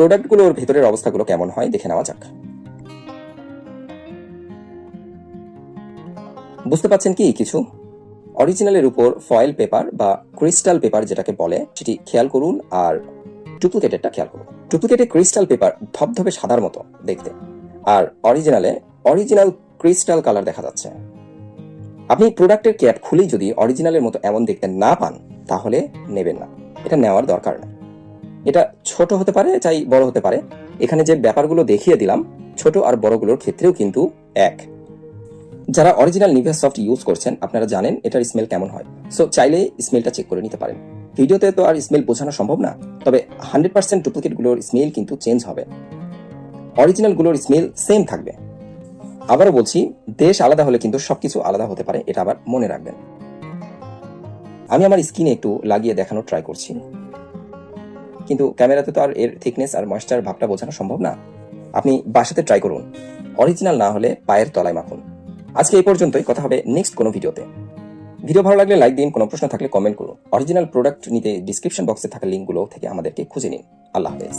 প্রোডাক্টগুলোর ভেতরের অবস্থাগুলো কেমন হয় দেখে নেওয়া যাক। বুঝতে পাচ্ছেন কি কিছু? অরিজিনালের উপর ফয়েল পেপার বা ক্রিস্টাল পেপার যেটাকে বলে সেটি খেয়াল করুন, আর ডুপ্লিকেটেরটা খেয়াল করুন। ডুপ্লিকেটে ক্রিস্টাল পেপার ধবধবে সাদার মতো দেখতে, আর অরিজিনাল ক্রিস্টাল কালার দেখা যাচ্ছে। আপনি প্রোডাক্টের ক্যাপ খুলেই যদি অরিজিনালের মতো এমন দেখতে না পান তাহলে নেবেন না, এটা নেওয়ার দরকার না। এটা ছোট হতে পারে, চাই বড় হতে পারে। এখানে যে ব্যাপারগুলো দেখিয়ে দিলাম ছোট আর বড়গুলোর ক্ষেত্রেও কিন্তু এক। যারা অরিজিনাল নিভিয়া সফট ইউজ করছেন আপনারা জানেন এটার স্মেল কেমন হয়, সো চাইলে স্মেলটা চেক করে নিতে পারেন। ভিডিওতে তো আর স্মেল বোঝানো সম্ভব না, তবে 100% ডুপ্লিকেট গুলোর স্মেল কিন্তু চেঞ্জ হবে, অরিজিনাল গুলোর স্মেল সেম থাকবে। আবারও বলছি, দেশ আলাদা হলে কিন্তু সবকিছু আলাদা হতে পারে, এটা আবার মনে রাখবেন। আমি আমার স্কিনে একটু লাগিয়ে দেখানোর ট্রাই করছি, কিন্তু ক্যামেরাতে তো আর এর থিকনেস আর ময়েশ্চার ভাবটা বোঝানো সম্ভব না। আপনি বাসাতে ট্রাই করুন, অরিজিনাল না হলে পায়ের তলায় মাখুন। আজকে এই পর্যন্তই, কথা হবে নেক্সট কোনো ভিডিওতে। ভিডিও ভালো লাগলে লাইক দিন, কোনো প্রশ্ন থাকলে কমেন্ট করুন। অরিজিনাল প্রোডাক্ট নিতে ডিসক্রিপশন বক্সে থাকা লিঙ্কগুলো থেকে আমাদেরকে খুঁজে নিন। আল্লাহ হাফেজ।